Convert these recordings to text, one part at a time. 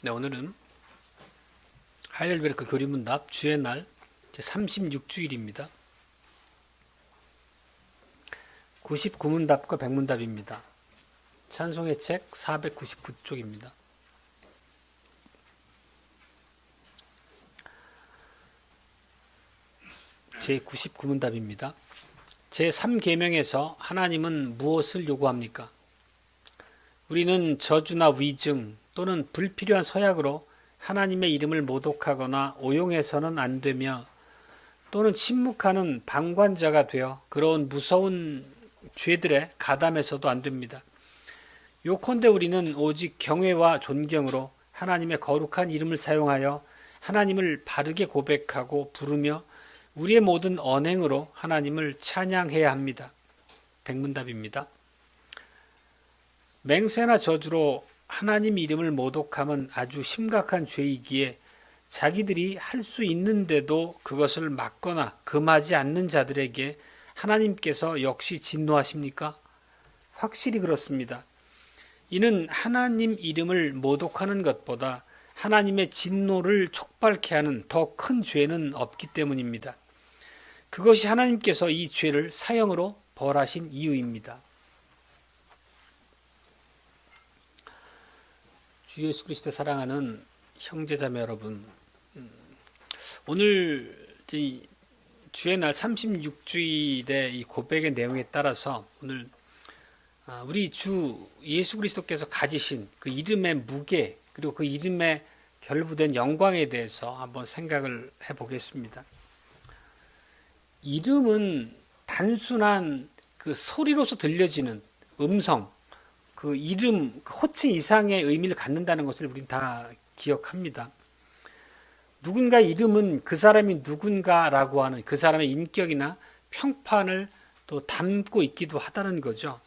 네, 오늘은 하이델베르크 교리문답 주의 날 제36주일입니다. 99문답과 100문답입니다. 찬송의 책 499쪽입니다. 제99문답입니다. 제3계명에서 하나님은 무엇을 요구합니까? 우리는 저주나 위증 또는 불필요한 서약으로 하나님의 이름을 모독하거나 오용해서는 안 되며 또는 침묵하는 방관자가 되어 그런 무서운 죄들에 가담해서도 안 됩니다. 요컨대 우리는 오직 경외와 존경으로 하나님의 거룩한 이름을 사용하여 하나님을 바르게 고백하고 부르며 우리의 모든 언행으로 하나님을 찬양해야 합니다. 백문답입니다. 맹세나 저주로 하나님 이름을 모독함은 아주 심각한 죄이기에 자기들이 할 수 있는데도 그것을 막거나 금하지 않는 자들에게 하나님께서 역시 진노하십니까? 확실히 그렇습니다. 이는 하나님 이름을 모독하는 것보다 하나님의 진노를 촉발케 하는 더 큰 죄는 없기 때문입니다. 그것이 하나님께서 이 죄를 사형으로 벌하신 이유입니다. 주 예수 그리스도 사랑하는 형제자매 여러분, 오늘 주의 날 36주일의 이 고백의 내용에 따라서 오늘 우리 주 예수 그리스도께서 가지신 그 이름의 무게 그리고 그 이름에 결부된 영광에 대해서 한번 생각을 해보겠습니다. 이름은 단순한 그 소리로서 들려지는 음성, 그 이름, 그 호칭 이상의 의미를 갖는다는 것을 우리는 다 기억합니다. 누군가의 이름은 그 사람이 누군가라고 하는 그 사람의 인격이나 평판을 또 담고 있기도 하다는 거죠.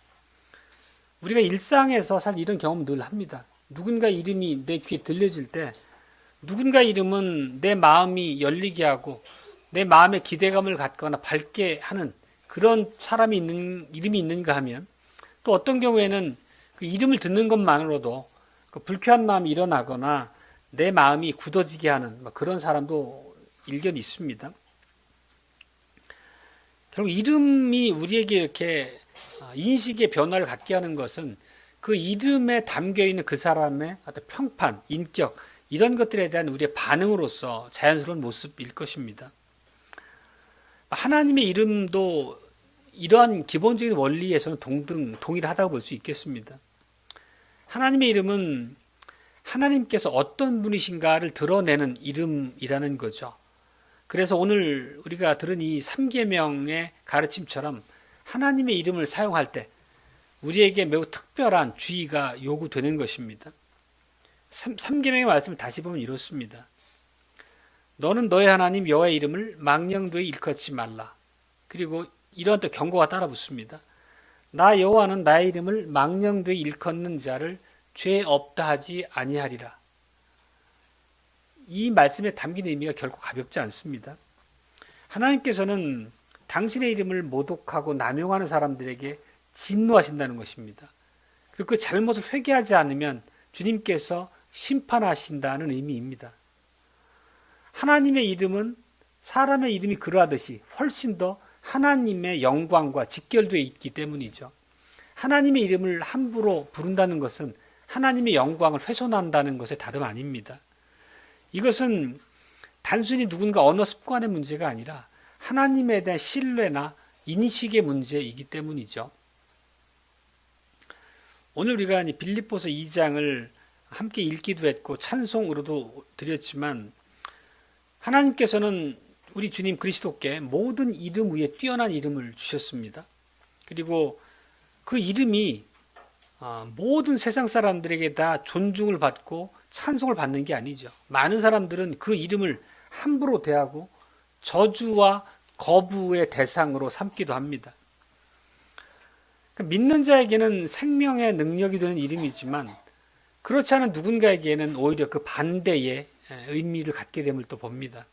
우리가 일상에서 사실 이런 경험 늘 합니다. 누군가 이름이 내 귀에 들려질 때 누군가 이름은 내 마음이 열리게 하고 내 마음에 기대감을 갖거나 밝게 하는 그런 이름이 있는가 하면 또 어떤 경우에는 그 이름을 듣는 것만으로도 그 불쾌한 마음이 일어나거나 내 마음이 굳어지게 하는 그런 사람도 일견 있습니다. 결국 이름이 우리에게 이렇게 인식의 변화를 갖게 하는 것은 그 이름에 담겨있는 그 사람의 어떤 평판, 인격 이런 것들에 대한 우리의 반응으로서 자연스러운 모습일 것입니다. 하나님의 이름도 이러한 기본적인 원리에서는 동일하다고 볼 수 있겠습니다. 하나님의 이름은 하나님께서 어떤 분이신가를 드러내는 이름이라는 거죠. 그래서 오늘 우리가 들은 이 3계명의 가르침처럼 하나님의 이름을 사용할 때 우리에게 매우 특별한 주의가 요구되는 것입니다. 3계명의 말씀을 다시 보면 이렇습니다. 너는 너의 하나님 여호와의 이름을 망령되이 일컫지 말라. 그리고 이런 또 경고가 따라 붙습니다. 나 여호와는 나의 이름을 망령되이 일컫는 자를 죄 없다 하지 아니하리라. 이 말씀에 담긴 의미가 결코 가볍지 않습니다. 하나님께서는 당신의 이름을 모독하고 남용하는 사람들에게 진노하신다는 것입니다. 그리고 그 잘못을 회개하지 않으면 주님께서 심판하신다는 의미입니다. 하나님의 이름은 사람의 이름이 그러하듯이 훨씬 더 하나님의 영광과 직결되어 있기 때문이죠. 하나님의 이름을 함부로 부른다는 것은 하나님의 영광을 훼손한다는 것에 다름 아닙니다. 이것은 단순히 누군가 언어 습관의 문제가 아니라 하나님에 대한 신뢰나 인식의 문제이기 때문이죠. 오늘 우리가 빌립보서 2장을 함께 읽기도 했고 찬송으로도 드렸지만 하나님께서는 우리 주님 그리스도께 모든 이름 위에 뛰어난 이름을 주셨습니다. 그리고 그 이름이 모든 세상 사람들에게 다 존중을 받고 찬송을 받는 게 아니죠. 많은 사람들은 그 이름을 함부로 대하고 저주와 거부의 대상으로 삼기도 합니다. 믿는 자에게는 생명의 능력이 되는 이름이지만 그렇지 않은 누군가에게는 오히려 그 반대의 의미를 갖게 됨을 또 봅니다.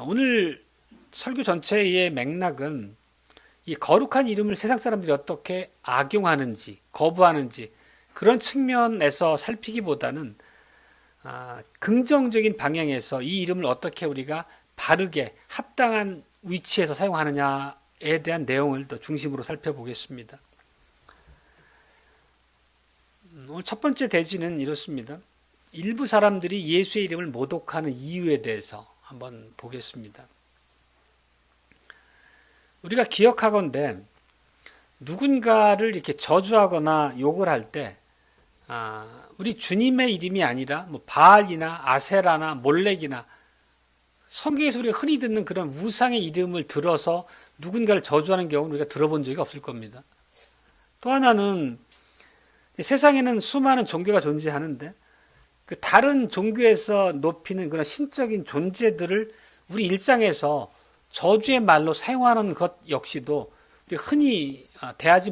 오늘 설교 전체의 맥락은 이 거룩한 이름을 세상 사람들이 어떻게 악용하는지, 거부하는지, 그런 측면에서 살피기보다는 긍정적인 방향에서 이 이름을 어떻게 우리가 바르게 합당한 위치에서 사용하느냐에 대한 내용을 더 중심으로 살펴보겠습니다. 오늘 첫 번째 대지는 이렇습니다. 일부 사람들이 예수의 이름을 모독하는 이유에 대해서 한번 보겠습니다. 우리가 기억하건대 누군가를 이렇게 저주하거나 욕을 할 때 우리 주님의 이름이 아니라 뭐 바알이나 아세라나 몰렉이나 성경에서 우리가 흔히 듣는 그런 우상의 이름을 들어서 누군가를 저주하는 경우는 우리가 들어본 적이 없을 겁니다. 또 하나는 세상에는 수많은 종교가 존재하는데 그 다른 종교에서 높이는 그런 신적인 존재들을 우리 일상에서 저주의 말로 사용하는 것 역시도 우리 흔히 대하지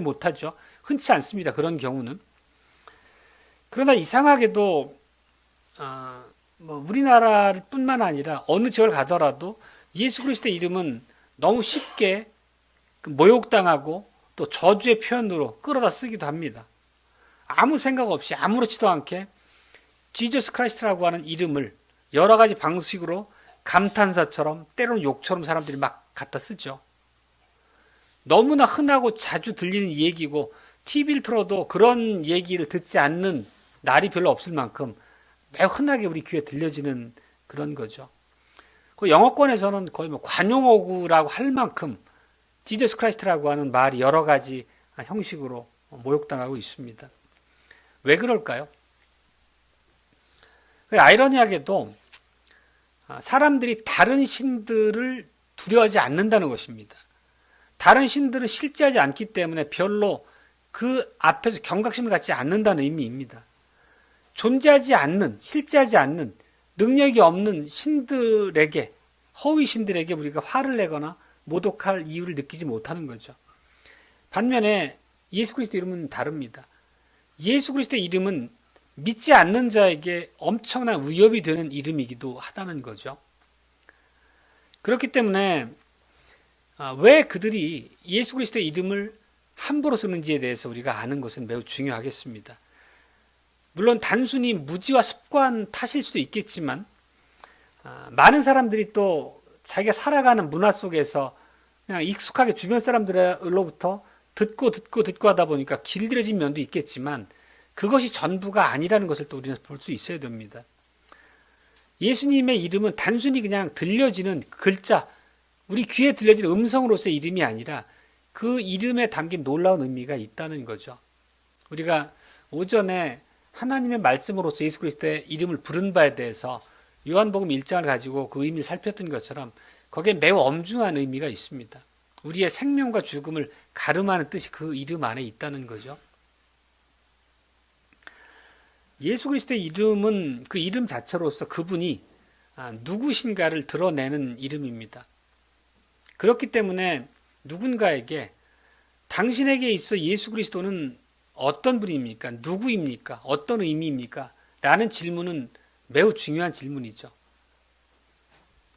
못하죠. 흔치 않습니다. 그런 경우는. 그러나 이상하게도 우리나라뿐만 아니라 어느 지역을 가더라도 예수 그리스도의 이름은 너무 쉽게 모욕당하고 또 저주의 표현으로 끌어다 쓰기도 합니다. 아무 생각 없이 아무렇지도 않게 지저스 크라이스트라고 하는 이름을 여러 가지 방식으로 감탄사처럼 때로는 욕처럼 사람들이 막 갖다 쓰죠. 너무나 흔하고 자주 들리는 얘기고 TV를 틀어도 그런 얘기를 듣지 않는 날이 별로 없을 만큼 매우 흔하게 우리 귀에 들려지는 그런 거죠. 그 영어권에서는 거의 뭐 관용어구라고 할 만큼 지저스 크라이스트라고 하는 말이 여러 가지 형식으로 모욕당하고 있습니다. 왜 그럴까요? 아이러니하게도 사람들이 다른 신들을 두려워하지 않는다는 것입니다. 다른 신들은 실제하지 않기 때문에 별로 그 앞에서 경각심을 갖지 않는다는 의미입니다. 존재하지 않는, 실제하지 않는, 능력이 없는 신들에게, 허위 신들에게 우리가 화를 내거나 모독할 이유를 느끼지 못하는 거죠. 반면에 예수 그리스도 이름은 다릅니다. 예수 그리스도의 이름은 믿지 않는 자에게 엄청난 위협이 되는 이름이기도 하다는 거죠. 그렇기 때문에 왜 그들이 예수 그리스도의 이름을 함부로 쓰는지에 대해서 우리가 아는 것은 매우 중요하겠습니다. 물론 단순히 무지와 습관 탓일 수도 있겠지만 많은 사람들이 또 자기가 살아가는 문화 속에서 그냥 익숙하게 주변 사람들로부터 듣고 하다 보니까 길들여진 면도 있겠지만 그것이 전부가 아니라는 것을 또 우리는 볼 수 있어야 됩니다. 예수님의 이름은 단순히 그냥 들려지는 글자, 우리 귀에 들려지는 음성으로서의 이름이 아니라 그 이름에 담긴 놀라운 의미가 있다는 거죠. 우리가 오전에 하나님의 말씀으로서 예수 그리스도의 이름을 부른 바에 대해서 요한복음 1장을 가지고 그 의미를 살폈던 것처럼 거기에 매우 엄중한 의미가 있습니다. 우리의 생명과 죽음을 가름하는 뜻이 그 이름 안에 있다는 거죠. 예수 그리스도의 이름은 그 이름 자체로서 그분이 누구신가를 드러내는 이름입니다. 그렇기 때문에 누군가에게 당신에게 있어 예수 그리스도는 어떤 분입니까? 누구입니까? 어떤 의미입니까? 라는 질문은 매우 중요한 질문이죠.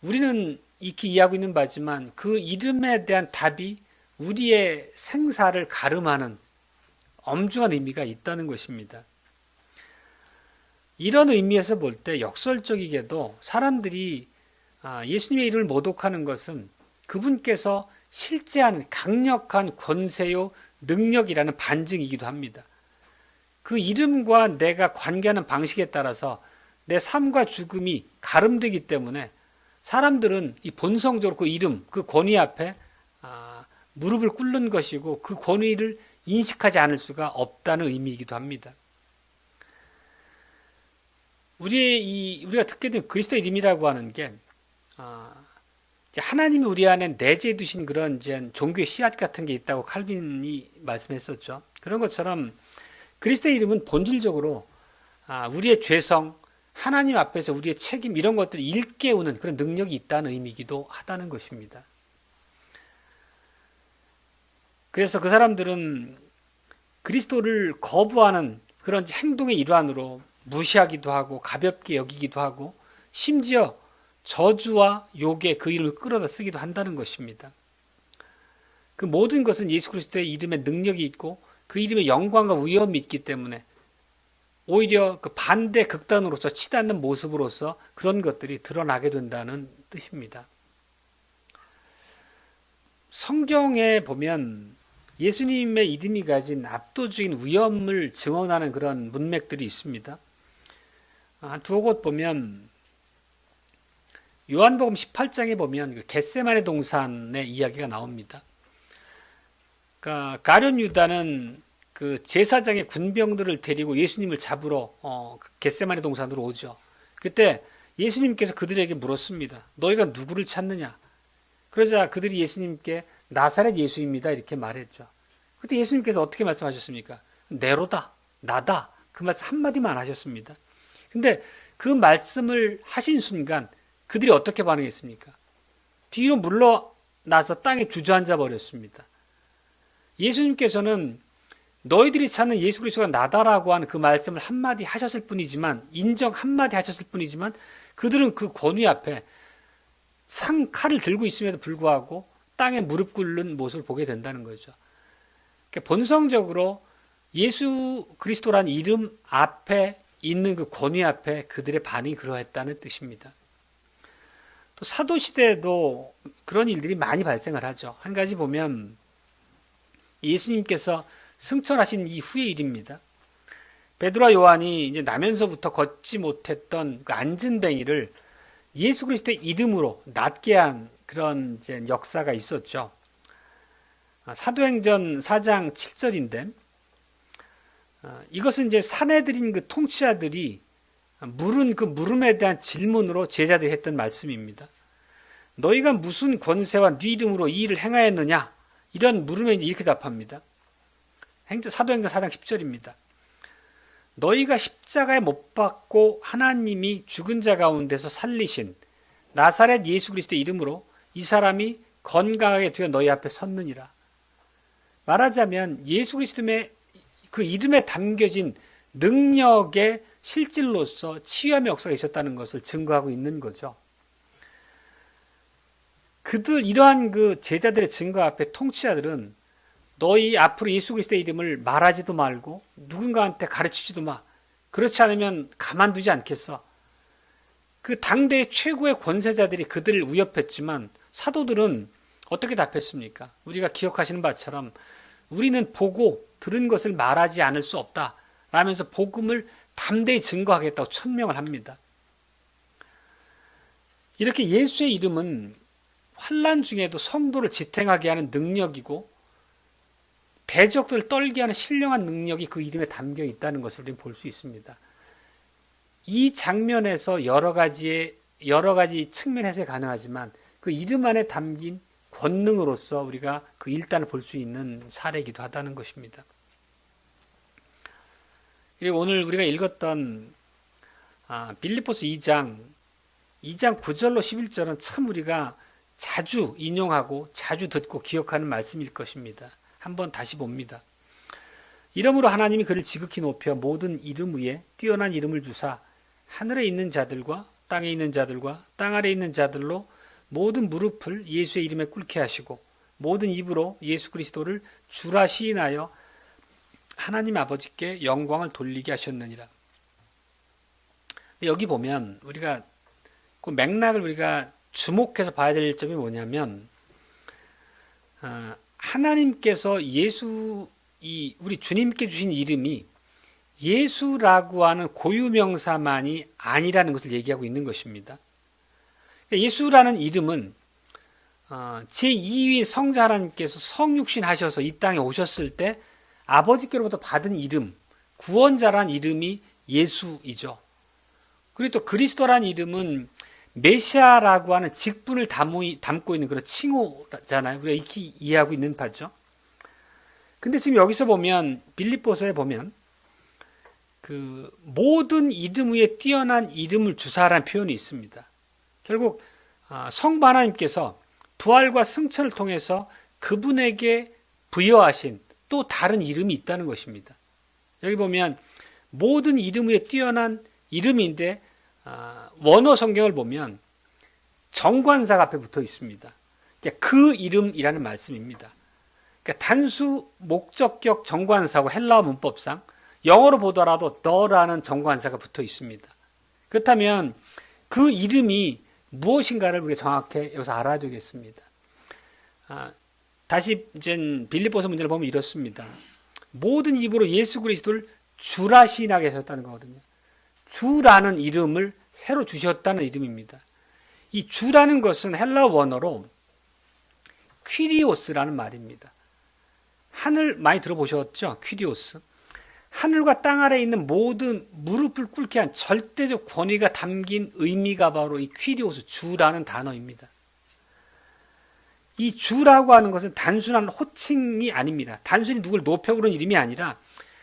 우리는 익히 이해하고 있는 바지만 그 이름에 대한 답이 우리의 생사를 가름하는 엄중한 의미가 있다는 것입니다. 이런 의미에서 볼 때 역설적이게도 사람들이 예수님의 이름을 모독하는 것은 그분께서 실제하는 강력한 권세요 능력이라는 반증이기도 합니다. 그 이름과 내가 관계하는 방식에 따라서 내 삶과 죽음이 가름되기 때문에 사람들은 이 본성적으로 그 이름, 그 권위 앞에 무릎을 꿇는 것이고 그 권위를 인식하지 않을 수가 없다는 의미이기도 합니다. 우리가 듣게 된 그리스도 이름이라고 하는 게 하나님이 우리 안에 내재해 두신 그런 이제 종교의 씨앗 같은 게 있다고 칼빈이 말씀했었죠. 그런 것처럼 그리스도의 이름은 본질적으로 우리의 죄성, 하나님 앞에서 우리의 책임 이런 것들을 일깨우는 그런 능력이 있다는 의미이기도 하다는 것입니다. 그래서 그 사람들은 그리스도를 거부하는 그런 행동의 일환으로 무시하기도 하고 가볍게 여기기도 하고 심지어 저주와 욕에 그 이름을 끌어다 쓰기도 한다는 것입니다. 그 모든 것은 예수 그리스도의 이름에 능력이 있고 그 이름의 영광과 위엄이 있기 때문에 오히려 그 반대 극단으로서 치닫는 모습으로서 그런 것들이 드러나게 된다는 뜻입니다. 성경에 보면 예수님의 이름이 가진 압도적인 위엄을 증언하는 그런 문맥들이 있습니다. 한 두어 곳 보면 요한복음 18장에 보면 그 겟세마네 동산의 이야기가 나옵니다. 그러니까 가룟 유다는 그 제사장의 군병들을 데리고 예수님을 잡으러 겟세마네 동산으로 오죠. 그때 예수님께서 그들에게 물었습니다. 너희가 누구를 찾느냐? 그러자 그들이 예수님께 나사렛 예수입니다 이렇게 말했죠. 그때 예수님께서 어떻게 말씀하셨습니까? 네로다, 나다. 그 말씀 한마디만 하셨습니다. 근데 그 말씀을 하신 순간 그들이 어떻게 반응했습니까? 뒤로 물러나서 땅에 주저앉아 버렸습니다. 예수님께서는 너희들이 찾는 예수 그리스도가 나다라고 하는 그 말씀을 한마디 하셨을 뿐이지만, 인정 한마디 하셨을 뿐이지만 그들은 그 권위 앞에 칼을 들고 있음에도 불구하고 땅에 무릎 꿇는 모습을 보게 된다는 거죠. 그러니까 본성적으로 예수 그리스도란 이름 앞에 있는 그 권위 앞에 그들의 반응이 그러했다는 뜻입니다. 또 사도시대에도 그런 일들이 많이 발생을 하죠. 한 가지 보면 예수님께서 승천하신 이후의 일입니다. 베드로와 요한이 이제 나면서부터 걷지 못했던 그 안전뱅이를 예수 그리스도의 이름으로 낫게 한 그런 이제 역사가 있었죠. 사도행전 4장 7절인데 이것은 이제 사내들인 그 통치자들이 물은 그 물음에 대한 질문으로 제자들이 했던 말씀입니다. 너희가 무슨 권세와 네 이름으로 이 일을 행하였느냐? 이런 물음에 이제 이렇게 답합니다. 사도행전 4장 10절입니다. 너희가 십자가에 못 박고 하나님이 죽은 자 가운데서 살리신 나사렛 예수 그리스도의 이름으로 이 사람이 건강하게 되어 너희 앞에 섰느니라. 말하자면 예수 그리스도의 그 이름에 담겨진 능력의 실질로서 치유함의 역사가 있었다는 것을 증거하고 있는 거죠. 이러한 그 제자들의 증거 앞에 통치자들은 너희 앞으로 예수 그리스도의 이름을 말하지도 말고 누군가한테 가르치지도 마. 그렇지 않으면 가만두지 않겠어. 그 당대의 최고의 권세자들이 그들을 위협했지만 사도들은 어떻게 답했습니까? 우리가 기억하시는 바처럼 우리는 보고 들은 것을 말하지 않을 수 없다 라면서 복음을 담대히 증거하겠다고 천명을 합니다. 이렇게 예수의 이름은 환난 중에도 성도를 지탱하게 하는 능력이고 대적들을 떨게 하는 신령한 능력이 그 이름에 담겨 있다는 것을 우리는 볼 수 있습니다. 이 장면에서 여러 가지 측면 해석이 가능하지만 그 이름 안에 담긴 권능으로서 우리가 그 일단을 볼 수 있는 사례이기도 하다는 것입니다. 그리고 오늘 우리가 읽었던 빌립보서 2장 9절로 11절은 참 우리가 자주 인용하고 자주 듣고 기억하는 말씀일 것입니다. 한번 다시 봅니다. 이러므로 하나님이 그를 지극히 높여 모든 이름 위에 뛰어난 이름을 주사 하늘에 있는 자들과 땅에 있는 자들과 땅 아래에 있는 자들로 모든 무릎을 예수의 이름에 꿇게 하시고 모든 입으로 예수 그리스도를 주라 시인하여 하나님 아버지께 영광을 돌리게 하셨느니라. 여기 보면 우리가 그 맥락을 우리가 주목해서 봐야 될 점이 뭐냐면 하나님께서 우리 주님께 주신 이름이 예수라고 하는 고유명사만이 아니라는 것을 얘기하고 있는 것입니다. 예수라는 이름은 제2위 성자 하나님께서 성육신 하셔서 이 땅에 오셨을 때 아버지께로부터 받은 이름, 구원자라는 이름이 예수이죠. 그리고 또 그리스도라는 이름은 메시아라고 하는 직분을 담고 있는 그런 칭호잖아요. 우리가 이렇게 이해하고 있는 바죠. 근데 지금 여기서 보면 빌립보서에 보면 그 모든 이름 위에 뛰어난 이름을 주사라는 표현이 있습니다. 결국 성부 하나님께서 부활과 승천을 통해서 그분에게 부여하신 또 다른 이름이 있다는 것입니다. 여기 보면 모든 이름 위에 뛰어난 이름인데 원어 성경을 보면 정관사가 앞에 붙어 있습니다. 그 이름이라는 말씀입니다. 그러니까 단수 목적격 정관사고 헬라어 문법상 영어로 보더라도 the라는 정관사가 붙어 있습니다. 그렇다면 그 이름이 무엇인가를 우리가 정확히 여기서 알아야 되겠습니다. 다시 이제 빌립보서 문제를 보면 이렇습니다. 모든 입으로 예수 그리스도를 주라 시인하게 하셨다는 거거든요. 주라는 이름을 새로 주셨다는 이름입니다. 이 주라는 것은 헬라어 원어로 퀴리오스라는 말입니다. 하늘 많이 들어보셨죠? 퀴리오스. 하늘과 땅 아래에 있는 모든 무릎을 꿇게 한 절대적 권위가 담긴 의미가 바로 이 퀴리오스 주라는 단어입니다. 이 주라고 하는 것은 단순한 호칭이 아닙니다. 단순히 누굴 높여 부르는 이름이 아니라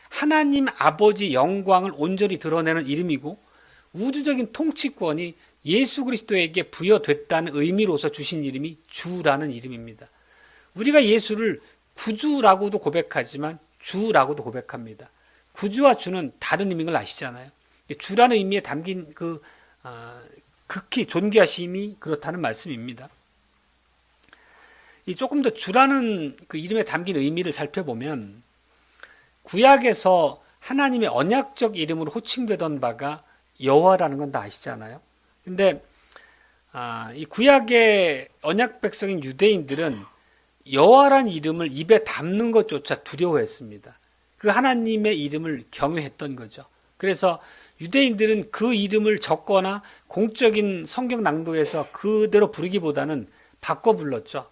하나님 아버지 영광을 온전히 드러내는 이름이고 우주적인 통치권이 예수 그리스도에게 부여됐다는 의미로서 주신 이름이 주라는 이름입니다. 우리가 예수를 구주라고도 고백하지만 주라고도 고백합니다. 구주와 주는 다른 의미인 걸 아시잖아요. 주라는 의미에 담긴 극히 존귀하심이 그렇다는 말씀입니다. 조금 더 주라는 그 이름에 담긴 의미를 살펴보면 구약에서 하나님의 언약적 이름으로 호칭되던 바가 여호와라는 건 다 아시잖아요. 근데 이 구약의 언약 백성인 유대인들은 여호와라는 이름을 입에 담는 것조차 두려워했습니다. 그 하나님의 이름을 경외했던 거죠. 그래서 유대인들은 그 이름을 적거나 공적인 성경 낭독에서 그대로 부르기보다는 바꿔 불렀죠.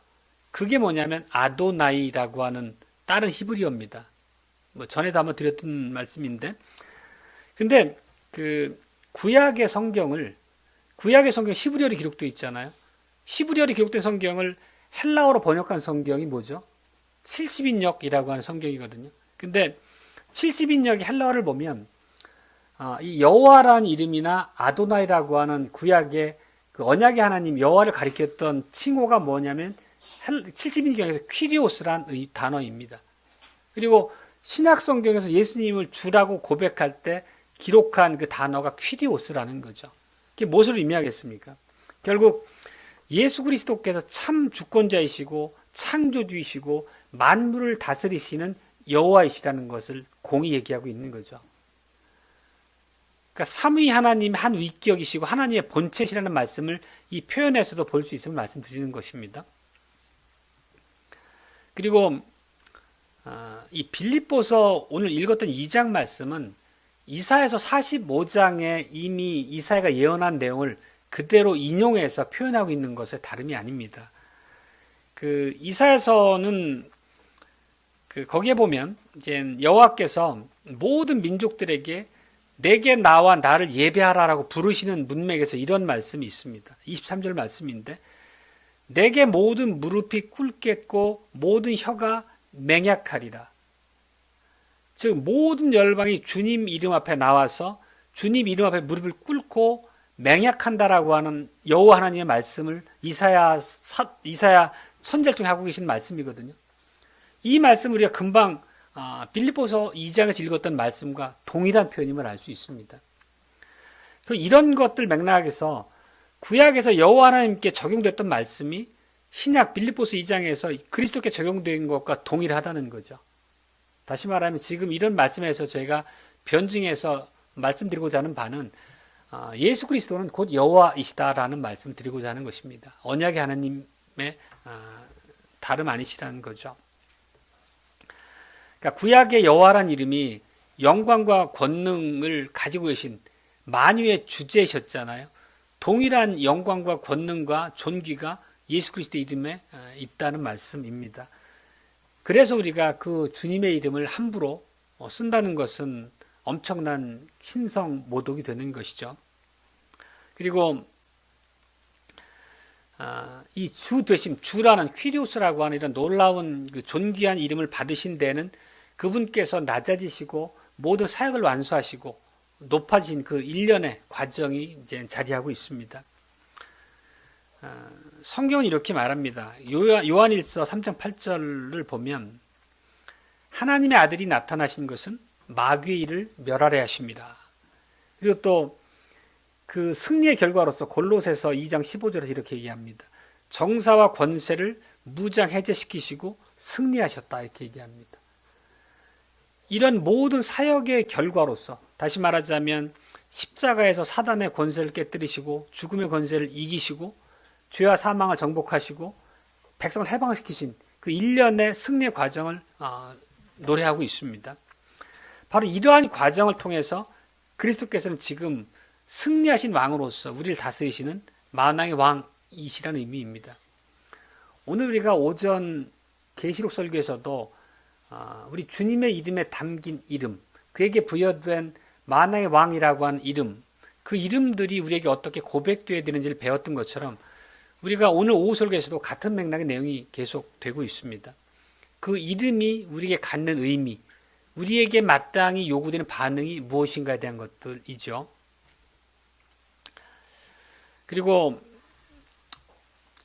그게 뭐냐면 아도나이라고 하는 다른 히브리어입니다. 전에도 한번 드렸던 말씀인데, 근데 그 구약의 성경 히브리어로 기록되어 있잖아요. 히브리어로 기록된 성경을 헬라어로 번역한 성경이 뭐죠? 70인역이라고 하는 성경이거든요. 근데 70인역의 헬라어를 보면 이 여호와라는 이름이나 아도나이라고 하는 구약의 그 언약의 하나님 여호와를 가리켰던 칭호가 뭐냐면 70인역에서 퀴리오스란 단어입니다. 그리고 신약 성경에서 예수님을 주라고 고백할 때 기록한 그 단어가 퀴리오스라는 거죠. 그게 무엇을 의미하겠습니까? 결국 예수 그리스도께서 참 주권자이시고 창조주이시고 만물을 다스리시는 여호와이시라는 것을 공히 얘기하고 있는 거죠. 그러니까 삼위 하나님 한 위격이시고 하나님의 본체시라는 말씀을 이 표현에서도 볼 수 있음을 말씀드리는 것입니다. 그리고 이 빌립보서 오늘 읽었던 2장 말씀은 이사야서 45장에 이미 이사야가 예언한 내용을 그대로 인용해서 표현하고 있는 것에 다름이 아닙니다. 그 이사야서는 거기에 보면 이제 여호와께서 모든 민족들에게 내게 나와 나를 예배하라라고 부르시는 문맥에서 이런 말씀이 있습니다. 23절 말씀인데 내게 모든 무릎이 꿇겠고 모든 혀가 맹약하리라. 즉 모든 열방이 주님 이름 앞에 나와서 주님 이름 앞에 무릎을 꿇고 맹약한다라고 하는 여호와 하나님의 말씀을 이사야 선지자를 통해 하고 계신 말씀이거든요. 이 말씀을 우리가 금방 빌립보서 2장에서 읽었던 말씀과 동일한 표현임을 알 수 있습니다. 이런 것들 맥락에서 구약에서 여호와 하나님께 적용됐던 말씀이 신약 빌립보서 2장에서 그리스도께 적용된 것과 동일하다는 거죠. 다시 말하면 지금 이런 말씀에서 제가 변증해서 말씀드리고자 하는 바는 예수 그리스도는 곧 여호와이시다라는 말씀을 드리고자 하는 것입니다. 언약의 하나님의 다름 아니시라는 거죠. 그러니까 구약의 여호와라는 이름이 영광과 권능을 가지고 계신 만유의 주제이셨잖아요. 동일한 영광과 권능과 존귀가 예수 그리스도의 이름에 있다는 말씀입니다. 그래서 우리가 그 주님의 이름을 함부로 쓴다는 것은 엄청난 신성 모독이 되는 것이죠. 그리고 이 주 되심, 주라는 퀴리오스라고 하는 이런 놀라운 그 존귀한 이름을 받으신 데는 그분께서 낮아지시고 모든 사역을 완수하시고 높아진 그 일련의 과정이 이제 자리하고 있습니다. 성경은 이렇게 말합니다. 요한일서 3장 8절을 보면 하나님의 아들이 나타나신 것은 마귀의 일을 멸하려 하십니다. 그리고 또 그 승리의 결과로서 골로새서 2장 15절에서 이렇게 얘기합니다. 정사와 권세를 무장 해제시키시고 승리하셨다 이렇게 얘기합니다. 이런 모든 사역의 결과로서 다시 말하자면 십자가에서 사단의 권세를 깨뜨리시고 죽음의 권세를 이기시고 죄와 사망을 정복하시고 백성을 해방시키신 그 일련의 승리의 과정을 노래하고 있습니다. 바로 이러한 과정을 통해서 그리스도께서는 지금 승리하신 왕으로서 우리를 다스리시는 만왕의 왕이시라는 의미입니다. 오늘 우리가 오전 계시록 설교에서도 우리 주님의 이름에 담긴 이름, 그에게 부여된 만왕의 왕이라고 하는 이름, 그 이름들이 우리에게 어떻게 고백되어야 되는지를 배웠던 것처럼 우리가 오늘 오후 설교에서도 같은 맥락의 내용이 계속되고 있습니다. 그 이름이 우리에게 갖는 의미, 우리에게 마땅히 요구되는 반응이 무엇인가에 대한 것들이죠. 그리고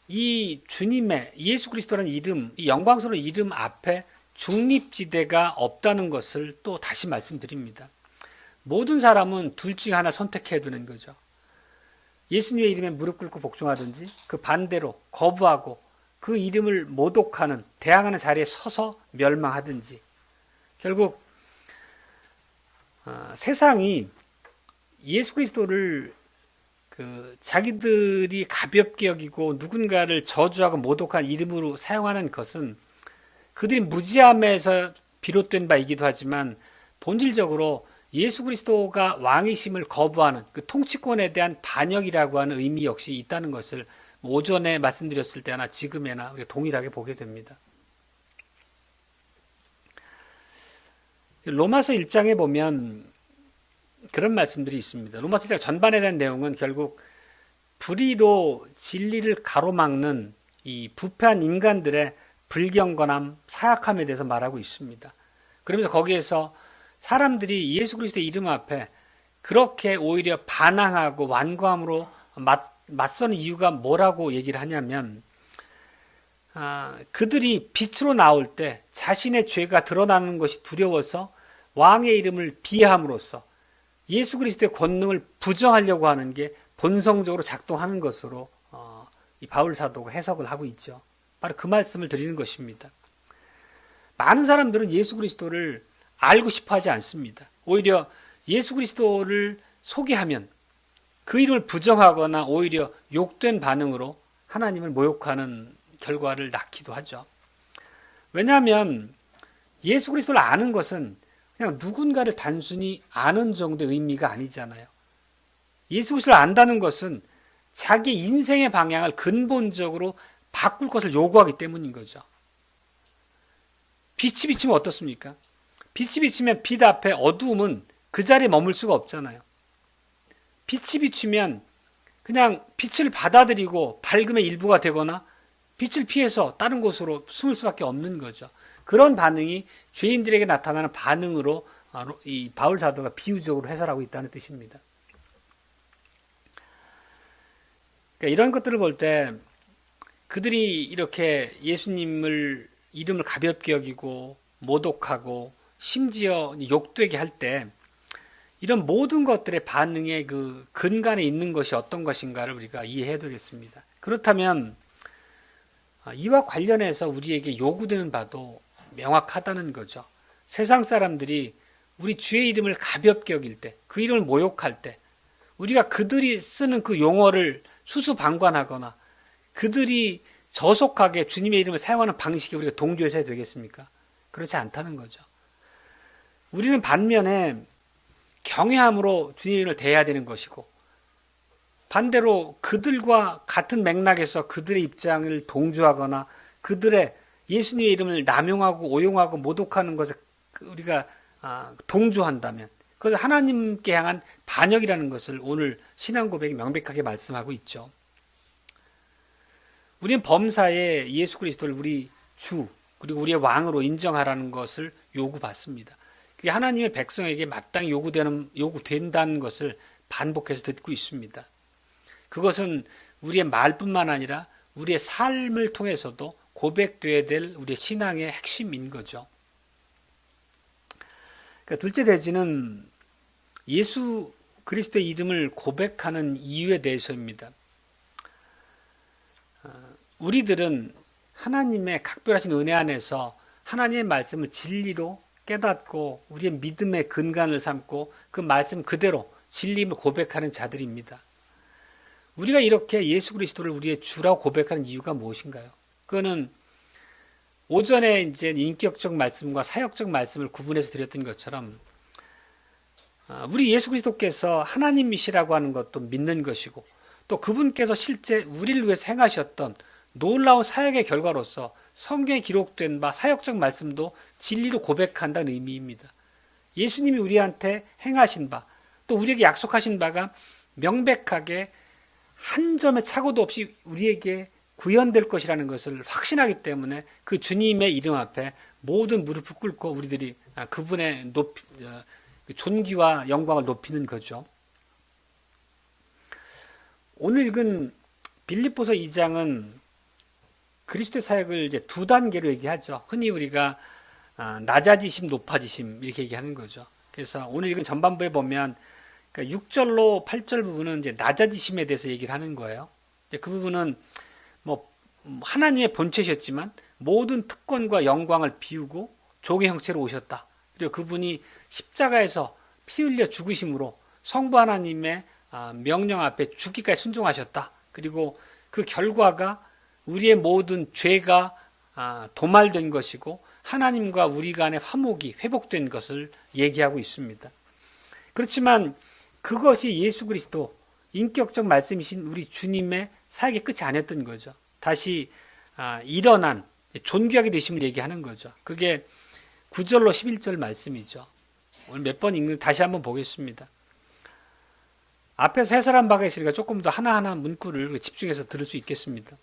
이 주님의 예수 그리스도라는 이름, 이 영광스러운 이름 앞에 중립지대가 없다는 것을 또 다시 말씀드립니다. 모든 사람은 둘 중에 하나 선택해야 되는 거죠. 예수님의 이름에 무릎 꿇고 복종하든지 그 반대로 거부하고 그 이름을 모독하는 대항하는 자리에 서서 멸망하든지. 결국 세상이 예수 그리스도를 자기들이 가볍게 여기고 누군가를 저주하고 모독한 이름으로 사용하는 것은 그들이 무지함에서 비롯된 바이기도 하지만 본질적으로 예수 그리스도가 왕이심을 거부하는 그 통치권에 대한 반역이라고 하는 의미 역시 있다는 것을 오전에 말씀드렸을 때나 지금에나 우리가 동일하게 보게 됩니다. 로마서 1장에 보면 그런 말씀들이 있습니다. 로마서 1장 전반에 대한 내용은 결국 불의로 진리를 가로막는 이 부패한 인간들의 불경건함, 사약함에 대해서 말하고 있습니다. 그러면서 거기에서 사람들이 예수 그리스도의 이름 앞에 그렇게 오히려 반항하고 완고함으로 맞서는 이유가 뭐라고 얘기를 하냐면 그들이 빛으로 나올 때 자신의 죄가 드러나는 것이 두려워서 왕의 이름을 비하함으로써 예수 그리스도의 권능을 부정하려고 하는 게 본성적으로 작동하는 것으로 이 바울 사도가 해석을 하고 있죠. 바로 그 말씀을 드리는 것입니다. 많은 사람들은 예수 그리스도를 알고 싶어 하지 않습니다. 오히려 예수 그리스도를 소개하면 그 이름을 부정하거나 오히려 욕된 반응으로 하나님을 모욕하는 결과를 낳기도 하죠. 왜냐하면 예수 그리스도를 아는 것은 그냥 누군가를 단순히 아는 정도의 의미가 아니잖아요. 예수 그리스도를 안다는 것은 자기 인생의 방향을 근본적으로 바꿀 것을 요구하기 때문인 거죠. 빛이 비치면 어떻습니까? 빛이 비치면 빛 앞에 어두움은 그 자리에 머물 수가 없잖아요. 빛이 비치면 그냥 빛을 받아들이고 밝음의 일부가 되거나 빛을 피해서 다른 곳으로 숨을 수밖에 없는 거죠. 그런 반응이 죄인들에게 나타나는 반응으로 이 바울 사도가 비유적으로 해설하고 있다는 뜻입니다. 그러니까 이런 것들을 볼 때 그들이 이렇게 예수님을 이름을 가볍게 여기고 모독하고 심지어 욕되게 할 때 이런 모든 것들의 반응의 그 근간에 있는 것이 어떤 것인가를 우리가 이해해야 되겠습니다. 그렇다면 이와 관련해서 우리에게 요구되는 바도 명확하다는 거죠. 세상 사람들이 우리 주의 이름을 가볍게 여길 때, 그 이름을 모욕할 때, 우리가 그들이 쓰는 그 용어를 수수방관하거나 그들이 저속하게 주님의 이름을 사용하는 방식에 우리가 동조해야 되겠습니까? 그렇지 않다는 거죠. 우리는 반면에 경외함으로 주님을 대해야 되는 것이고 반대로 그들과 같은 맥락에서 그들의 입장을 동조하거나 그들의 예수님의 이름을 남용하고 오용하고 모독하는 것에 우리가 동조한다면 그것은 하나님께 향한 반역이라는 것을 오늘 신앙 고백이 명백하게 말씀하고 있죠. 우리는 범사에 예수 그리스도를 우리 주 그리고 우리의 왕으로 인정하라는 것을 요구받습니다. 그게 하나님의 백성에게 마땅히 요구된다는 것을 반복해서 듣고 있습니다. 그것은 우리의 말뿐만 아니라 우리의 삶을 통해서도 고백되어야 될 우리의 신앙의 핵심인 거죠. 그러니까 둘째 대지는 예수 그리스도의 이름을 고백하는 이유에 대해서입니다. 우리들은 하나님의 각별하신 은혜 안에서 하나님의 말씀을 진리로 깨닫고 우리의 믿음의 근간을 삼고 그 말씀 그대로 진리임을 고백하는 자들입니다. 우리가 이렇게 예수 그리스도를 우리의 주라고 고백하는 이유가 무엇인가요? 그거는 오전에 이제 인격적 말씀과 사역적 말씀을 구분해서 드렸던 것처럼 우리 예수 그리스도께서 하나님이시라고 하는 것도 믿는 것이고 또 그분께서 실제 우리를 위해서 행하셨던 놀라운 사역의 결과로서 성경에 기록된 바 사역적 말씀도 진리로 고백한다는 의미입니다. 예수님이 우리한테 행하신 바, 또 우리에게 약속하신 바가 명백하게 한 점의 착오도 없이 우리에게 구현될 것이라는 것을 확신하기 때문에 그 주님의 이름 앞에 모든 무릎을 꿇고 우리들이 그분의 존귀와 영광을 높이는 거죠. 오늘 읽은 빌립보서 2장은 그리스도의 사역을 이제 두 단계로 얘기하죠. 흔히 우리가 낮아지심, 높아지심 이렇게 얘기하는 거죠. 그래서 오늘 읽은 전반부에 보면 6절로 8절 부분은 이제 낮아지심에 대해서 얘기를 하는 거예요. 그 부분은 뭐 하나님의 본체셨지만 모든 특권과 영광을 비우고 종의 형체로 오셨다. 그리고 그분이 십자가에서 피 흘려 죽으심으로 성부 하나님의 명령 앞에 죽기까지 순종하셨다. 그리고 그 결과가 우리의 모든 죄가 도말된 것이고 하나님과 우리 간의 화목이 회복된 것을 얘기하고 있습니다. 그렇지만 그것이 예수 그리스도 인격적 말씀이신 우리 주님의 사역의 끝이 아니었던 거죠. 다시 일어난 존귀하게 되심을 얘기하는 거죠. 그게 9절로 11절 말씀이죠. 오늘 몇 번 읽는 다시 한번 보겠습니다. 앞에서 해설한 바가 있으니까 조금 더 하나하나 문구를 집중해서 들을 수 있겠습니다.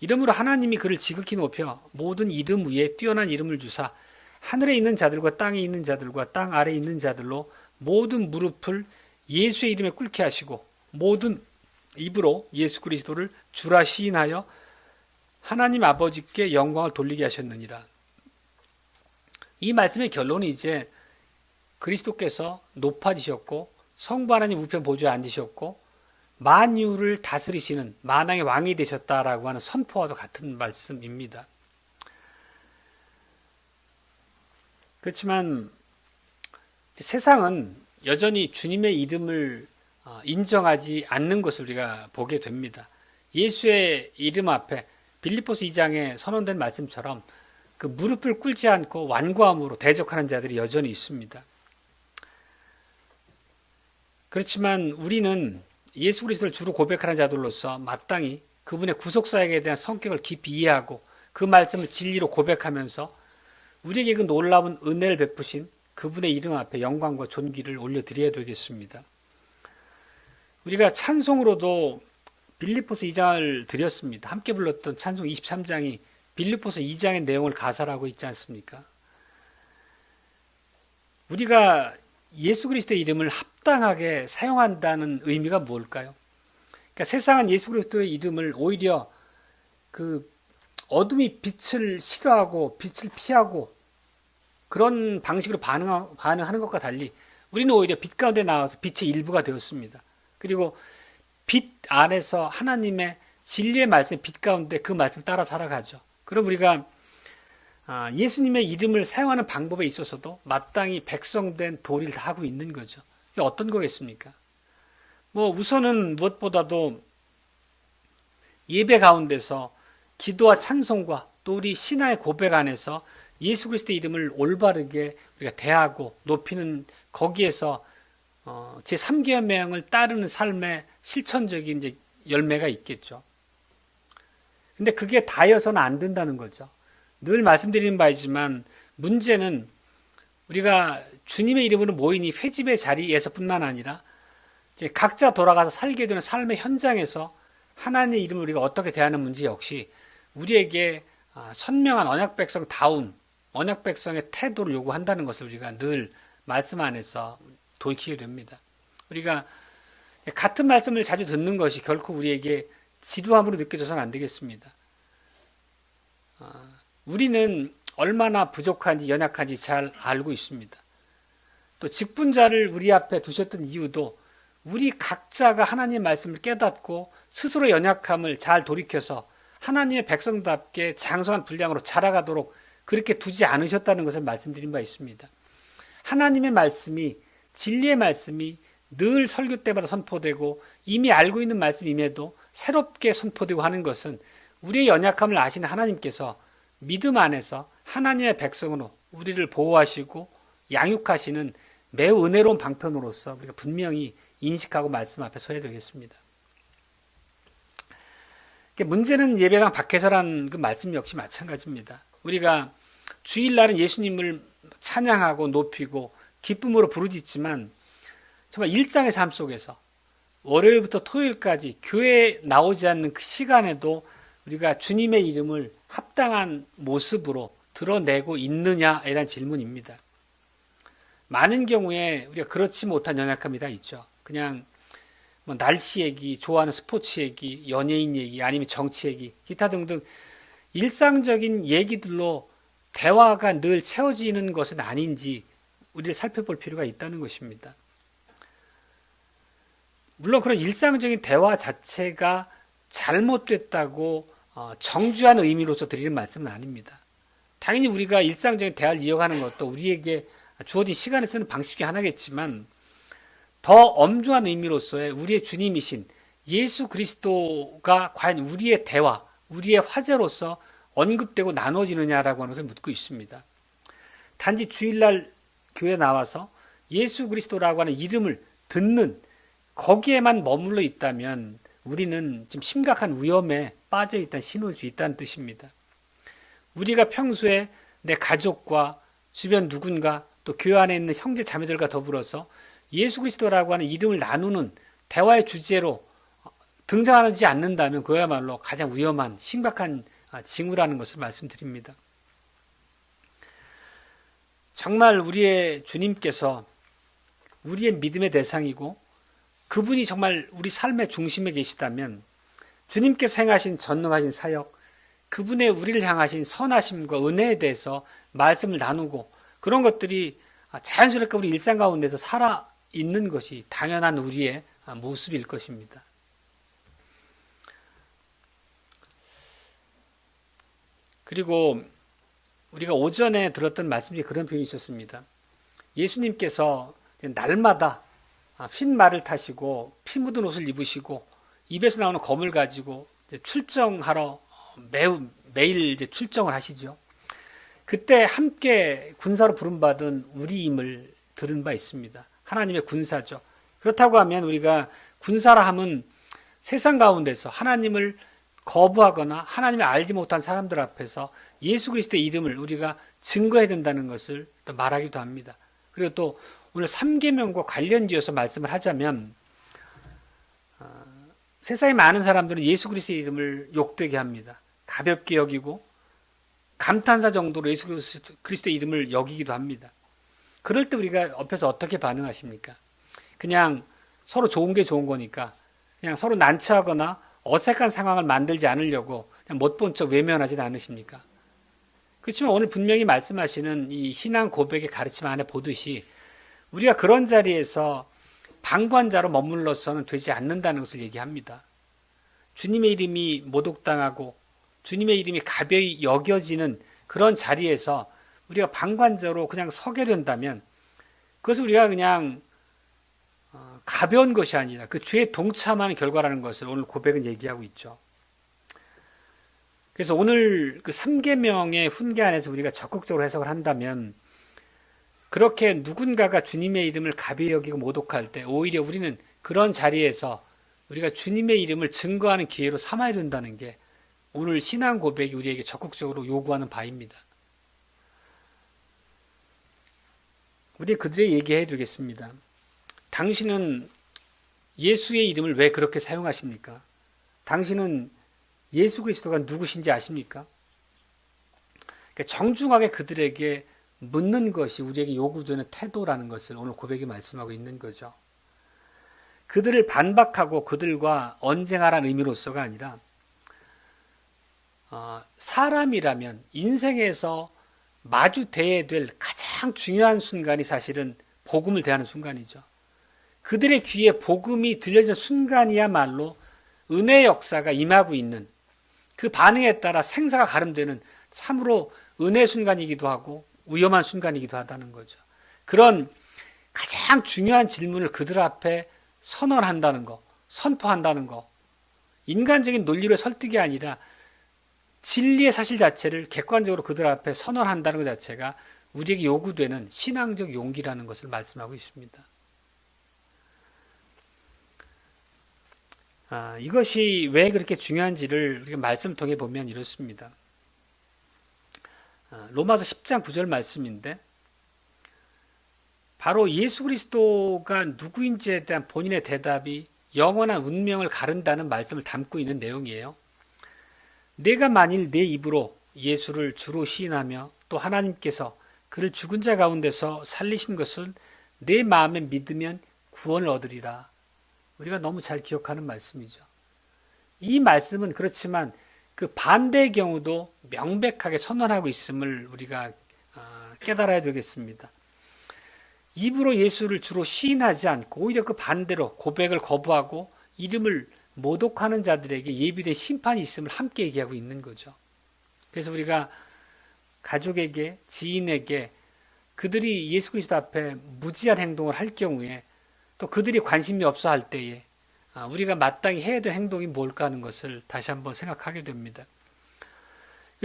이름으로 하나님이 그를 지극히 높여 모든 이름 위에 뛰어난 이름을 주사 하늘에 있는 자들과 땅에 있는 자들과 땅 아래에 있는 자들로 모든 무릎을 예수의 이름에 꿇게 하시고 모든 입으로 예수 그리스도를 주라 시인하여 하나님 아버지께 영광을 돌리게 하셨느니라. 이 말씀의 결론은 이제 그리스도께서 높아지셨고 성부 하나님 우편 보좌에 앉으셨고 만유를 다스리시는 만왕의 왕이 되셨다라고 하는 선포와도 같은 말씀입니다. 그렇지만 세상은 여전히 주님의 이름을 인정하지 않는 것을 우리가 보게 됩니다. 예수의 이름 앞에 빌립보서 2장에 선언된 말씀처럼 그 무릎을 꿇지 않고 완고함으로 대적하는 자들이 여전히 있습니다. 그렇지만 우리는 예수 그리스도를 주로 고백하는 자들로서 마땅히 그분의 구속사역에 대한 성격을 깊이 이해하고 그 말씀을 진리로 고백하면서 우리에게 그 놀라운 은혜를 베푸신 그분의 이름 앞에 영광과 존귀를 올려드려야 되겠습니다. 우리가 찬송으로도 빌립보서 2장을 드렸습니다. 함께 불렀던 찬송 23장이 빌립보서 2장의 내용을 가사라고 있지 않습니까? 우리가 예수 그리스도의 이름을 합당하게 사용한다는 의미가 뭘까요? 그러니까 세상은 예수 그리스도의 이름을 오히려 그 어둠이 빛을 싫어하고 빛을 피하고 그런 방식으로 반응하는 것과 달리 우리는 오히려 빛 가운데 나와서 빛의 일부가 되었습니다. 그리고 빛 안에서 하나님의 진리의 말씀, 빛 가운데 그 말씀 따라 살아가죠. 그럼 우리가 예수님의 이름을 사용하는 방법에 있어서도 마땅히 백성된 도리를 다 하고 있는 거죠. 이게 어떤 거겠습니까? 우선은 무엇보다도 예배 가운데서 기도와 찬송과 또 우리 신화의 고백 안에서 예수 그리스도의 이름을 올바르게 우리가 대하고 높이는 거기에서 제3계명을 따르는 삶의 실천적인 이제 열매가 있겠죠. 근데 그게 다여서는 안 된다는 거죠. 늘 말씀드리는 바이지만 문제는 우리가 주님의 이름으로 모인 이 회집의 자리에서뿐만 아니라 이제 각자 돌아가서 살게 되는 삶의 현장에서 하나님의 이름을 우리가 어떻게 대하는 문제 역시 우리에게 선명한 언약 백성다운 언약 백성의 태도를 요구한다는 것을 우리가 늘 말씀 안에서 돌이키게 됩니다. 우리가 같은 말씀을 자주 듣는 것이 결코 우리에게 지루함으로 느껴져서는 안 되겠습니다. 우리는 얼마나 부족한지 연약한지 잘 알고 있습니다. 또 직분자를 우리 앞에 두셨던 이유도 우리 각자가 하나님의 말씀을 깨닫고 스스로 연약함을 잘 돌이켜서 하나님의 백성답게 장성한 분량으로 자라가도록 그렇게 두지 않으셨다는 것을 말씀드린 바 있습니다. 하나님의 말씀이, 진리의 말씀이 늘 설교 때마다 선포되고 이미 알고 있는 말씀임에도 새롭게 선포되고 하는 것은 우리의 연약함을 아시는 하나님께서 믿음 안에서 하나님의 백성으로 우리를 보호하시고 양육하시는 매우 은혜로운 방편으로서 우리가 분명히 인식하고 말씀 앞에 서야 되겠습니다. 문제는 예배당 밖에서란 그 말씀 역시 마찬가지입니다. 우리가 주일날은 예수님을 찬양하고 높이고 기쁨으로 부르짖지만 정말 일상의 삶 속에서 월요일부터 토요일까지 교회에 나오지 않는 그 시간에도 우리가 주님의 이름을 합당한 모습으로 드러내고 있느냐에 대한 질문입니다. 많은 경우에 우리가 그렇지 못한 연약함이 다 있죠. 그냥 뭐 날씨 얘기, 좋아하는 스포츠 얘기, 연예인 얘기, 아니면 정치 얘기, 기타 등등 일상적인 얘기들로 대화가 늘 채워지는 것은 아닌지 우리를 살펴볼 필요가 있다는 것입니다. 물론 그런 일상적인 대화 자체가 잘못됐다고 정죄하는 의미로서 드리는 말씀은 아닙니다. 당연히 우리가 일상적인 대화를 이어가는 것도 우리에게 주어진 시간에 쓰는 방식 중에 하나겠지만 더 엄중한 의미로서의 우리의 주님이신 예수 그리스도가 과연 우리의 대화, 우리의 화제로서 언급되고 나눠지느냐라고 하는 것을 묻고 있습니다. 단지 주일날 교회 나와서 예수 그리스도라고 하는 이름을 듣는 거기에만 머물러 있다면 우리는 지금 심각한 위험에 빠져 있다는 신호일 수 있다는 뜻입니다. 우리가 평소에 내 가족과 주변 누군가 또 교회 안에 있는 형제 자매들과 더불어서 예수 그리스도라고 하는 이름을 나누는 대화의 주제로 등장하지 않는다면 그야말로 가장 위험한 심각한 징후라는 것을 말씀드립니다. 정말 우리의 주님께서 우리의 믿음의 대상이고 그분이 정말 우리 삶의 중심에 계시다면 주님께서 행하신 전능하신 사역, 그분의 우리를 향하신 선하심과 은혜에 대해서 말씀을 나누고 그런 것들이 자연스럽게 우리 일상 가운데서 살아있는 것이 당연한 우리의 모습일 것입니다. 그리고 우리가 오전에 들었던 말씀 중에 그런 표현이 있었습니다. 예수님께서 날마다 흰 말을 타시고 피 묻은 옷을 입으시고 입에서 나오는 검을 가지고 출정하러 매일 출정을 하시죠. 그때 함께 군사로 부름받은 우리임을 들은 바 있습니다. 하나님의 군사죠. 그렇다고 하면 우리가 군사라 함은 세상 가운데서 하나님을 거부하거나 하나님을 알지 못한 사람들 앞에서 예수 그리스도의 이름을 우리가 증거해야 된다는 것을 또 말하기도 합니다. 그리고 또 오늘 3계명과 관련지어서 말씀을 하자면 세상에 많은 사람들은 예수 그리스도의 이름을 욕되게 합니다. 가볍게 여기고 감탄사 정도로 예수 그리스도의 이름을 여기기도 합니다. 그럴 때 우리가 옆에서 어떻게 반응하십니까? 그냥 서로 좋은 게 좋은 거니까 그냥 서로 난처하거나 어색한 상황을 만들지 않으려고 그냥 못본 척 외면하지는 않으십니까? 그렇지만 오늘 분명히 말씀하시는 이 신앙 고백의 가르침 안에 보듯이 우리가 그런 자리에서 방관자로 머물러서는 되지 않는다는 것을 얘기합니다. 주님의 이름이 모독당하고 주님의 이름이 가벼이 여겨지는 그런 자리에서 우리가 방관자로 그냥 서게 된다면 그것은 우리가 그냥 가벼운 것이 아니라 그 죄에 동참하는 결과라는 것을 오늘 고백은 얘기하고 있죠. 그래서 오늘 그 3계명의 훈계 안에서 우리가 적극적으로 해석을 한다면 그렇게 누군가가 주님의 이름을 가벼이 여기고 모독할 때 오히려 우리는 그런 자리에서 우리가 주님의 이름을 증거하는 기회로 삼아야 된다는 게 오늘 신앙 고백이 우리에게 적극적으로 요구하는 바입니다. 우리 그들에게 얘기해 두겠습니다. 당신은 예수의 이름을 왜 그렇게 사용하십니까? 당신은 예수 그리스도가 누구신지 아십니까? 그러니까 정중하게 그들에게 묻는 것이 우리에게 요구되는 태도라는 것을 오늘 고백이 말씀하고 있는 거죠. 그들을 반박하고 그들과 언쟁하라는 의미로서가 아니라 사람이라면 인생에서 마주대해야 될 가장 중요한 순간이 사실은 복음을 대하는 순간이죠. 그들의 귀에 복음이 들려지는 순간이야말로 은혜의 역사가 임하고 있는 그 반응에 따라 생사가 가름되는 참으로 은혜 순간이기도 하고 위험한 순간이기도 하다는 거죠. 그런 가장 중요한 질문을 그들 앞에 선언한다는 거, 선포한다는 거, 인간적인 논리로 설득이 아니라 진리의 사실 자체를 객관적으로 그들 앞에 선언한다는 것 자체가 우리에게 요구되는 신앙적 용기라는 것을 말씀하고 있습니다. 이것이 왜 그렇게 중요한지를 우리가 말씀 통해 보면 이렇습니다. 로마서 10장 9절 말씀인데 바로 예수 그리스도가 누구인지에 대한 본인의 대답이 영원한 운명을 가른다는 말씀을 담고 있는 내용이에요. 내가 만일 내 입으로 예수를 주로 시인하며 또 하나님께서 그를 죽은 자 가운데서 살리신 것을 내 마음에 믿으면 구원을 얻으리라. 우리가 너무 잘 기억하는 말씀이죠. 이 말씀은 그렇지만 그 반대의 경우도 명백하게 선언하고 있음을 우리가 깨달아야 되겠습니다. 입으로 예수를 주로 시인하지 않고 오히려 그 반대로 고백을 거부하고 이름을 모독하는 자들에게 예비된 심판이 있음을 함께 얘기하고 있는 거죠. 그래서 우리가 가족에게, 지인에게 그들이 예수 그리스도 앞에 무지한 행동을 할 경우에 또 그들이 관심이 없어 할 때에 우리가 마땅히 해야 될 행동이 뭘까 하는 것을 다시 한번 생각하게 됩니다.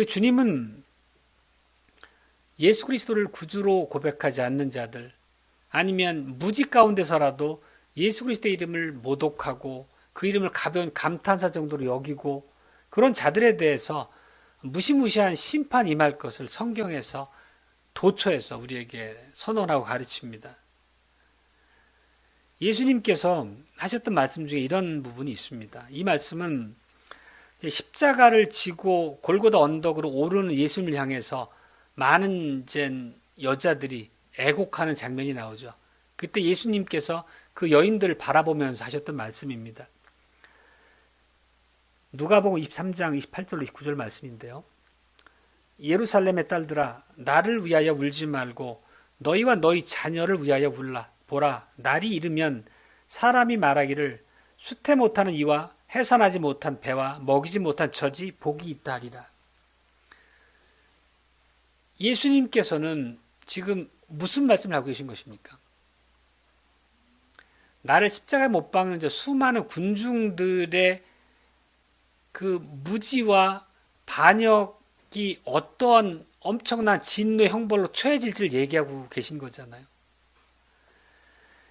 주님은 예수 그리스도를 구주로 고백하지 않는 자들 아니면 무지 가운데서라도 예수 그리스도의 이름을 모독하고 그 이름을 가벼운 감탄사 정도로 여기고 그런 자들에 대해서 무시무시한 심판 임할 것을 성경에서 도처에서 우리에게 선언하고 가르칩니다. 예수님께서 하셨던 말씀 중에 이런 부분이 있습니다. 이 말씀은 십자가를 지고 골고다 언덕으로 오르는 예수님을 향해서 많은 여자들이 애곡하는 장면이 나오죠. 그때 예수님께서 그 여인들을 바라보면서 하셨던 말씀입니다. 누가복음 23장 28절로 29절 말씀인데요. 예루살렘의 딸들아 나를 위하여 울지 말고 너희와 너희 자녀를 위하여 울라. 보라 날이 이르면 사람이 말하기를 수태 못하는 이와 해산하지 못한 배와 먹이지 못한 젖이 복이 있다 하리라. 예수님께서는 지금 무슨 말씀을 하고 계신 것입니까? 나를 십자가에 못 박는 저 수많은 군중들의 그 무지와 반역이 어떠한 엄청난 진노의 형벌로 처해질지를 얘기하고 계신 거잖아요.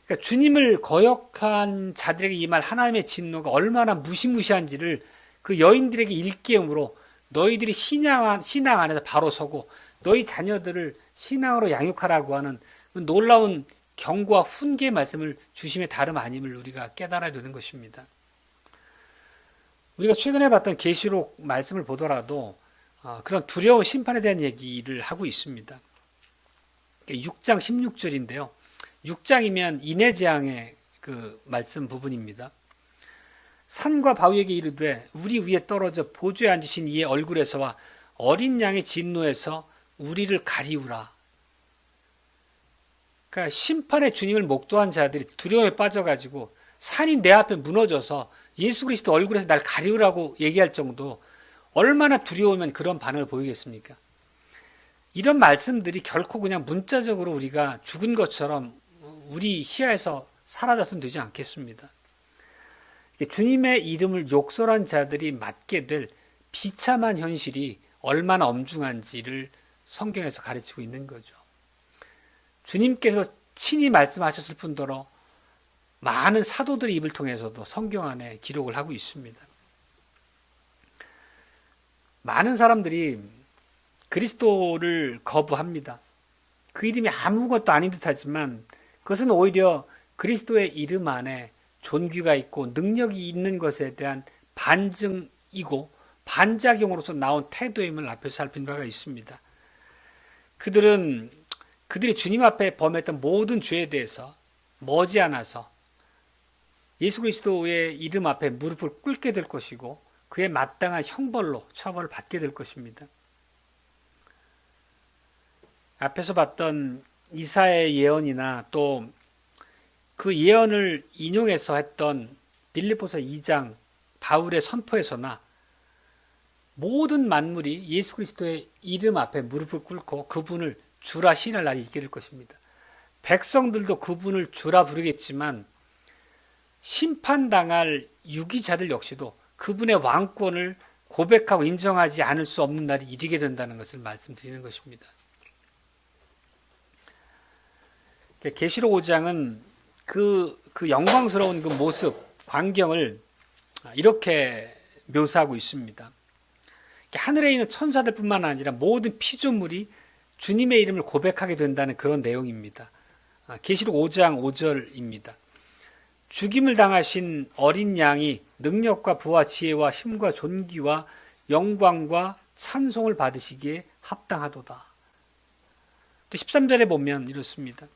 그러니까 주님을 거역한 자들에게 임할 하나님의 진노가 얼마나 무시무시한지를 그 여인들에게 일깨움으로 너희들이 신앙 안에서 바로 서고 너희 자녀들을 신앙으로 양육하라고 하는 그 놀라운 경고와 훈계의 말씀을 주심에 다름 아님을 우리가 깨달아야 되는 것입니다. 우리가 최근에 봤던 계시록 말씀을 보더라도 그런 두려운 심판에 대한 얘기를 하고 있습니다. 6장 16절인데요. 6장이면 인해재앙의 그 말씀 부분입니다. 산과 바위에게 이르되 우리 위에 떨어져 보좌에 앉으신 이의 얼굴에서와 어린 양의 진노에서 우리를 가리우라. 그러니까 심판의 주님을 목도한 자들이 두려움에 빠져가지고 산이 내 앞에 무너져서 예수 그리스도 얼굴에서 날 가리우라고 얘기할 정도 얼마나 두려우면 그런 반응을 보이겠습니까? 이런 말씀들이 결코 그냥 문자적으로 우리가 죽은 것처럼 우리 시야에서 사라져서는 되지 않겠습니다. 주님의 이름을 욕설한 자들이 맞게 될 비참한 현실이 얼마나 엄중한지를 성경에서 가르치고 있는 거죠. 주님께서 친히 말씀하셨을 뿐더러 많은 사도들의 입을 통해서도 성경 안에 기록을 하고 있습니다. 많은 사람들이 그리스도를 거부합니다. 그 이름이 아무것도 아닌 듯하지만 그것은 오히려 그리스도의 이름 안에 존귀가 있고 능력이 있는 것에 대한 반증이고 반작용으로서 나온 태도임을 앞에서 살핀 바가 있습니다. 그들이 주님 앞에 범했던 모든 죄에 대해서 머지않아서 예수 그리스도의 이름 앞에 무릎을 꿇게 될 것이고 그에 마땅한 형벌로 처벌을 받게 될 것입니다. 앞에서 봤던 이사야의 예언이나 또 그 예언을 인용해서 했던 빌립보서 2장 바울의 선포에서나 모든 만물이 예수 그리스도의 이름 앞에 무릎을 꿇고 그분을 주라 시인할 날이 있게 될 것입니다. 백성들도 그분을 주라 부르겠지만 심판당할 유기자들 역시도 그분의 왕권을 고백하고 인정하지 않을 수 없는 날이 이르게 된다는 것을 말씀드리는 것입니다. 계시록 5장은 그 영광스러운 그 모습, 광경을 이렇게 묘사하고 있습니다. 하늘에 있는 천사들뿐만 아니라 모든 피조물이 주님의 이름을 고백하게 된다는 그런 내용입니다. 계시록 5장 5절입니다. 죽임을 당하신 어린 양이 능력과 부와 지혜와 힘과 존귀와 영광과 찬송을 받으시기에 합당하도다. 또 13절에 보면 이렇습니다.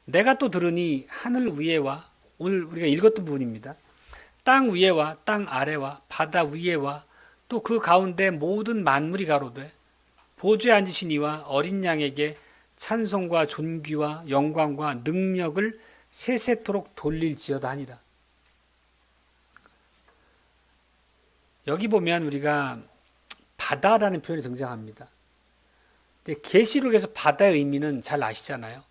내가 또 들으니 하늘 위에와, 오늘 우리가 읽었던 부분입니다. 땅 위에와 땅 아래와 바다 위에와 또 그 가운데 모든 만물이 가로되 보좌에 앉으신 이와 어린 양에게 찬송과 존귀와 영광과 능력을 세세토록 돌릴지어다 하니라. 여기 보면 우리가 바다라는 표현이 등장합니다. 계시록에서 바다의 의미는 잘 아시잖아요.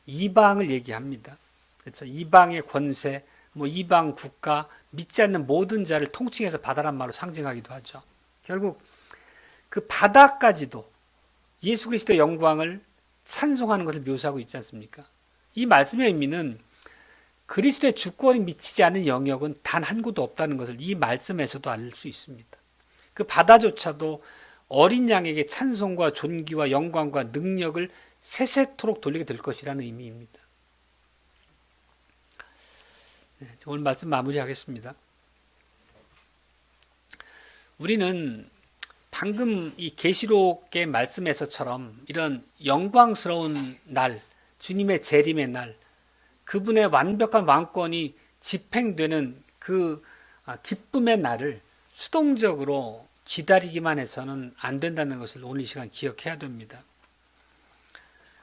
이방을 얘기합니다. 그렇죠? 이방의 권세, 이방 국가, 믿지 않는 모든 자를 통칭해서 바다란 말로 상징하기도 하죠. 결국 그 바다까지도 예수 그리스도의 영광을 찬송하는 것을 묘사하고 있지 않습니까? 이 말씀의 의미는 그리스도의 주권이 미치지 않는 영역은 단 한 곳도 없다는 것을 이 말씀에서도 알 수 있습니다. 그 바다조차도 어린 양에게 찬송과 존귀와 영광과 능력을 세세토록 돌리게 될 것이라는 의미입니다. 오늘 말씀 마무리하겠습니다. 우리는 방금 이 계시록의 말씀에서처럼 이런 영광스러운 날, 주님의 재림의 날, 그분의 완벽한 왕권이 집행되는 그 기쁨의 날을 수동적으로 기다리기만 해서는 안 된다는 것을 오늘 이 시간 기억해야 됩니다.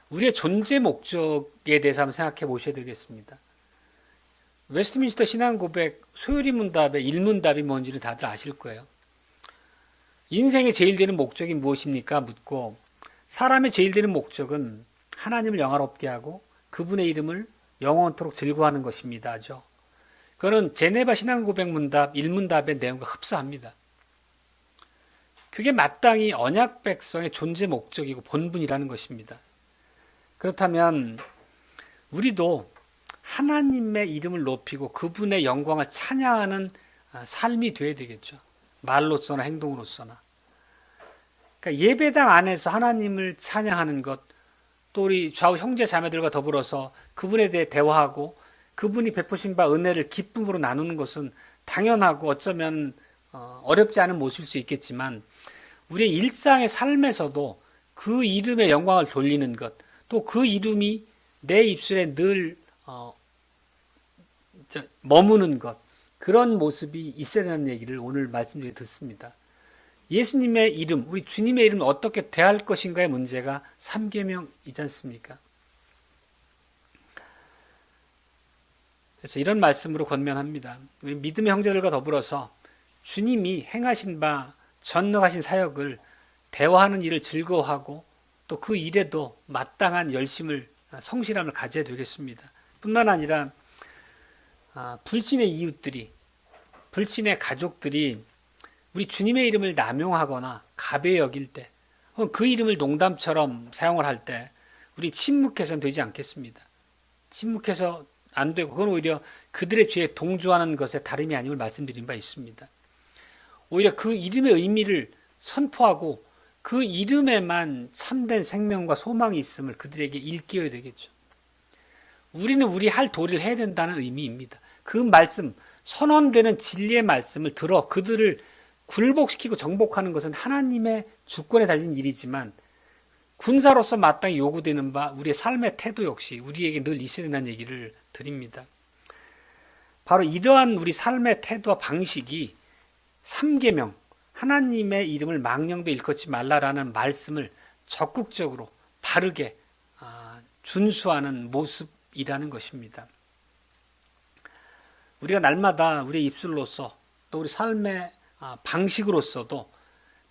우리의 존재 목적에 대해서 한번 생각해 보셔야 되겠습니다. 웨스트민스터 신앙고백 소요리 문답의 1문답이 뭔지는 다들 아실 거예요. 인생의 제일 되는 목적이 무엇입니까? 묻고 사람의 제일 되는 목적은 하나님을 영화롭게 하고 그분의 이름을 영원토록 즐거워하는 것입니다죠. 그거는 제네바 신앙고백 문답 1문답의 내용과 흡사합니다. 그게 마땅히 언약 백성의 존재 목적이고 본분이라는 것입니다. 그렇다면 우리도 하나님의 이름을 높이고 그분의 영광을 찬양하는 삶이 되어야 되겠죠. 말로서나 행동으로서나. 그러니까 예배당 안에서 하나님을 찬양하는 것, 또 우리 좌우 형제 자매들과 더불어서 그분에 대해 대화하고 그분이 베푸신 바 은혜를 기쁨으로 나누는 것은 당연하고 어쩌면 어렵지 않은 모습일 수 있겠지만 우리의 일상의 삶에서도 그 이름의 영광을 돌리는 것, 또 그 이름이 내 입술에 늘 머무는 것, 그런 모습이 있어야 되는 얘기를 오늘 말씀 중에 듣습니다. 예수님의 이름, 우리 주님의 이름을 어떻게 대할 것인가의 문제가 3계명이지 않습니까? 그래서 이런 말씀으로 권면합니다. 우리 믿음의 형제들과 더불어서 주님이 행하신 바 전능하신 사역을 대화하는 일을 즐거워하고 또 그 일에도 마땅한 열심을 성실함을 가져야 되겠습니다. 뿐만 아니라 불신의 이웃들이, 불신의 가족들이 우리 주님의 이름을 남용하거나 가벼이 여길 때, 그 이름을 농담처럼 사용을 할 때 우리 침묵해서는 되지 않겠습니다. 침묵해서 안 되고 그건 오히려 그들의 죄에 동조하는 것에 다름이 아님을 말씀드린 바 있습니다. 오히려 그 이름의 의미를 선포하고 그 이름에만 참된 생명과 소망이 있음을 그들에게 일깨워야 되겠죠. 우리는 우리 할 도리를 해야 된다는 의미입니다. 그 말씀, 선언되는 진리의 말씀을 들어 그들을 굴복시키고 정복하는 것은 하나님의 주권에 달린 일이지만 군사로서 마땅히 요구되는 바 우리의 삶의 태도 역시 우리에게 늘 있어야 된다는 얘기를 드립니다. 바로 이러한 우리 삶의 태도와 방식이 3계명, 하나님의 이름을 망령되 일컫지 말라라는 말씀을 적극적으로 바르게 준수하는 모습이라는 것입니다. 우리가 날마다 우리의 입술로서 또 우리 삶의 방식으로서도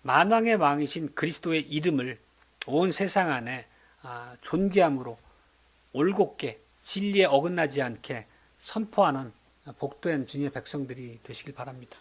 만왕의 왕이신 그리스도의 이름을 온 세상 안에 존귀함으로 올곧게 진리에 어긋나지 않게 선포하는 복된 주님의 백성들이 되시길 바랍니다.